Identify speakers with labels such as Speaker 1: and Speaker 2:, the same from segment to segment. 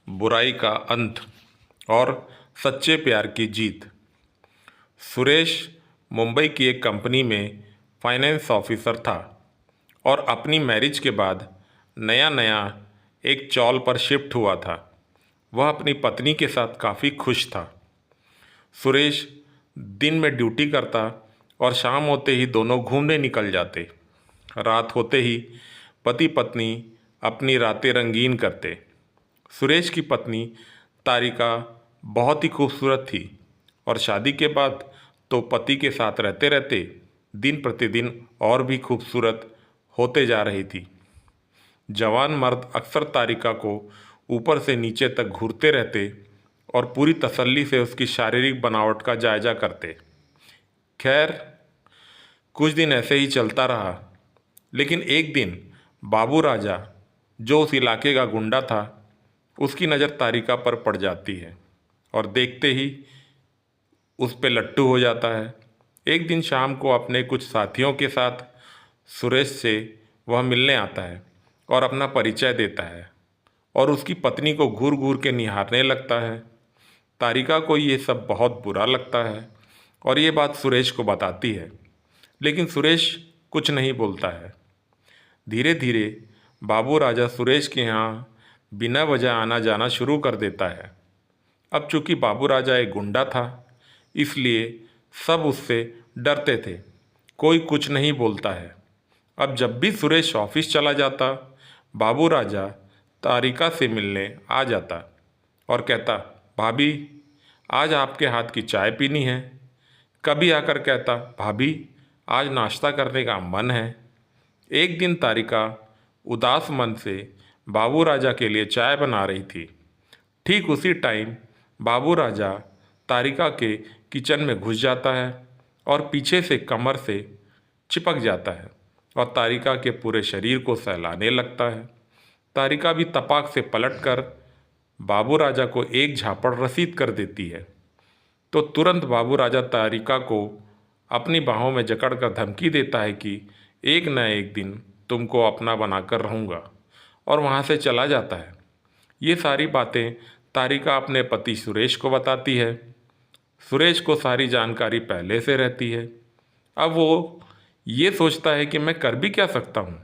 Speaker 1: बुराई का अंत और सच्चे प्यार की जीत। सुरेश मुंबई की एक कंपनी में फाइनेंस ऑफिसर था और अपनी मैरिज के बाद नया नया एक चॉल पर शिफ्ट हुआ था। वह अपनी पत्नी के साथ काफ़ी खुश था। सुरेश दिन में ड्यूटी करता और शाम होते ही दोनों घूमने निकल जाते। रात होते ही पति पत्नी अपनी रातें रंगीन करते। सुरेश की पत्नी तारिका बहुत ही खूबसूरत थी और शादी के बाद तो पति के साथ रहते रहते दिन प्रतिदिन और भी खूबसूरत होते जा रही थी। जवान मर्द अक्सर तारिका को ऊपर से नीचे तक घूरते रहते और पूरी तसल्ली से उसकी शारीरिक बनावट का जायजा करते। खैर, कुछ दिन ऐसे ही चलता रहा, लेकिन एक दिन बाबू राजा, जो उस इलाके का गुंडा था, उसकी नज़र तारिका पर पड़ जाती है और देखते ही उस पे लट्टू हो जाता है। एक दिन शाम को अपने कुछ साथियों के साथ सुरेश से वह मिलने आता है और अपना परिचय देता है और उसकी पत्नी को घूर घूर के निहारने लगता है। तारिका को ये सब बहुत बुरा लगता है और ये बात सुरेश को बताती है, लेकिन सुरेश कुछ नहीं बोलता है। धीरे धीरे बाबू राजा सुरेश के यहाँ बिना वजह आना जाना शुरू कर देता है। अब चूंकि बाबू राजा एक गुंडा था, इसलिए सब उससे डरते थे। कोई कुछ नहीं बोलता है। अब जब भी सुरेश ऑफिस चला जाता, बाबू राजा तारिका से मिलने आ जाता और कहता, भाभी, आज आपके हाथ की चाय पीनी है। कभी आकर कहता, भाभी, आज नाश्ता करने का मन है। एक दिन तारिका उदास मन से बाबू राजा के लिए चाय बना रही थी। ठीक उसी टाइम बाबू राजा तारिका के किचन में घुस जाता है और पीछे से कमर से चिपक जाता है और तारिका के पूरे शरीर को सहलाने लगता है। तारिका भी तपाक से पलटकर बाबू राजा को एक झापड़ रसीद कर देती है। तो तुरंत बाबू राजा तारिका को अपनी बाहों में जकड़कर धमकी देता है कि एक न एक दिन तुमको अपना बनाकर रहूँगा, और वहाँ से चला जाता है। ये सारी बातें तारिका अपने पति सुरेश को बताती है। सुरेश को सारी जानकारी पहले से रहती है। अब वो ये सोचता है कि मैं कर भी क्या सकता हूँ।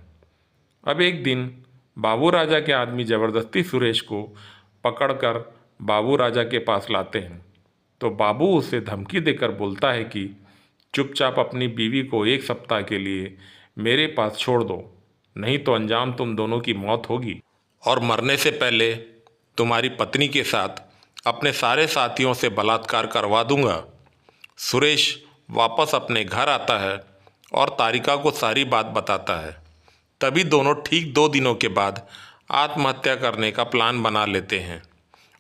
Speaker 1: अब एक दिन बाबू राजा के आदमी ज़बरदस्ती सुरेश को पकड़कर बाबू राजा के पास लाते हैं। तो बाबू उसे धमकी देकर बोलता है कि चुपचाप अपनी बीवी को एक सप्ताह के लिए मेरे पास छोड़ दो, नहीं तो अंजाम तुम दोनों की मौत होगी और मरने से पहले तुम्हारी पत्नी के साथ अपने सारे साथियों से बलात्कार करवा दूंगा। सुरेश वापस अपने घर आता है और तारिका को सारी बात बताता है। तभी दोनों ठीक 2 दिनों के बाद आत्महत्या करने का प्लान बना लेते हैं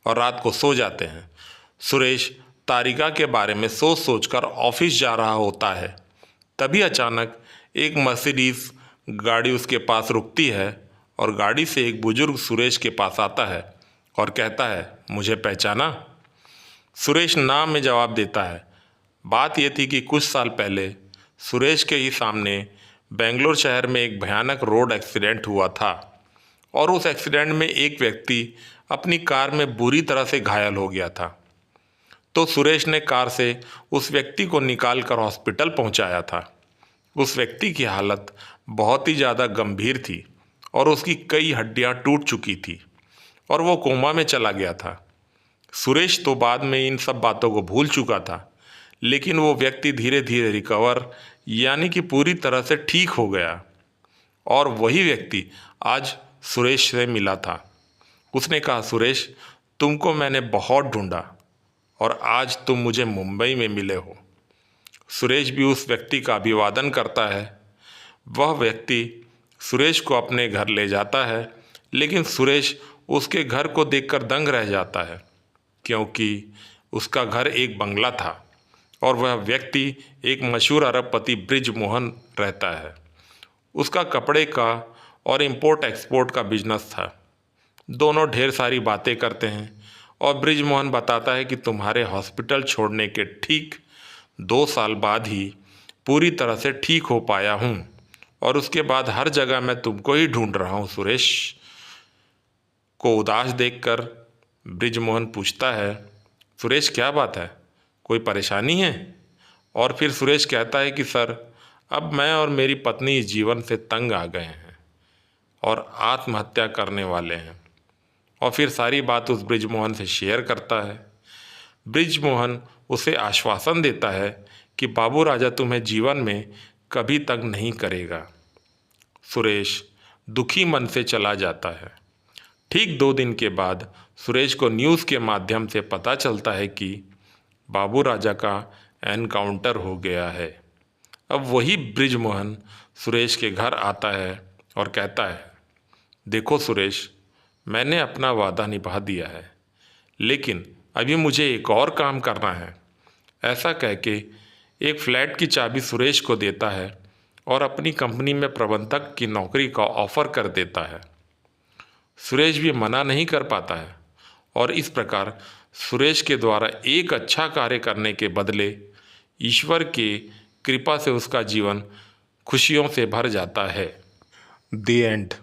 Speaker 1: और रात को सो जाते हैं। सुरेश तारिका के बारे में सोच सोचकर ऑफिस जा रहा होता है। तभी अचानक एक मर्सिडीज गाड़ी उसके पास रुकती है और गाड़ी से एक बुजुर्ग सुरेश के पास आता है और कहता है, मुझे पहचाना? सुरेश नाम में जवाब देता है। बात यह थी कि कुछ साल पहले सुरेश के ही सामने बेंगलोर शहर में एक भयानक रोड एक्सीडेंट हुआ था और उस एक्सीडेंट में एक व्यक्ति अपनी कार में बुरी तरह से घायल हो गया था। तो सुरेश ने कार से उस व्यक्ति को निकाल कर हॉस्पिटल पहुंचाया था। उस व्यक्ति की हालत बहुत ही ज़्यादा गंभीर थी और उसकी कई हड्डियां टूट चुकी थी और वो कोमा में चला गया था। सुरेश तो बाद में इन सब बातों को भूल चुका था, लेकिन वो व्यक्ति धीरे धीरे रिकवर यानी कि पूरी तरह से ठीक हो गया और वही व्यक्ति आज सुरेश से मिला था। उसने कहा, सुरेश, तुमको मैंने बहुत ढूंढा और आज तुम मुझे मुंबई में मिले हो। सुरेश भी उस व्यक्ति का अभिवादन करता है। वह व्यक्ति सुरेश को अपने घर ले जाता है, लेकिन सुरेश उसके घर को देखकर दंग रह जाता है, क्योंकि उसका घर एक बंगला था और वह व्यक्ति एक मशहूर अरबपति बृजमोहन रहता है। उसका कपड़े का और इंपोर्ट एक्सपोर्ट का बिजनेस था। दोनों ढेर सारी बातें करते हैं और बृजमोहन बताता है कि तुम्हारे हॉस्पिटल छोड़ने के ठीक 2 साल बाद ही पूरी तरह से ठीक हो पाया हूँ और उसके बाद हर जगह मैं तुमको ही ढूंढ रहा हूँ। सुरेश को उदास देखकर बृजमोहन पूछता है, सुरेश क्या बात है, कोई परेशानी है? और फिर सुरेश कहता है कि सर, अब मैं और मेरी पत्नी इस जीवन से तंग आ गए हैं और आत्महत्या करने वाले हैं। और फिर सारी बात उस बृजमोहन से शेयर करता है। बृजमोहन उसे आश्वासन देता है कि बाबू राजा तुम्हें जीवन में कभी तंग नहीं करेगा। सुरेश दुखी मन से चला जाता है। ठीक 2 दिन के बाद सुरेश को न्यूज़ के माध्यम से पता चलता है कि बाबू राजा का एनकाउंटर हो गया है। अब वही बृजमोहन सुरेश के घर आता है और कहता है, देखो सुरेश, मैंने अपना वादा निभा दिया है, लेकिन अभी मुझे एक और काम करना है। ऐसा कह के एक फ्लैट की चाबी सुरेश को देता है और अपनी कंपनी में प्रबंधक की नौकरी का ऑफ़र कर देता है। सुरेश भी मना नहीं कर पाता है और इस प्रकार सुरेश के द्वारा एक अच्छा कार्य करने के बदले ईश्वर की कृपा से उसका जीवन खुशियों से भर जाता है। The end.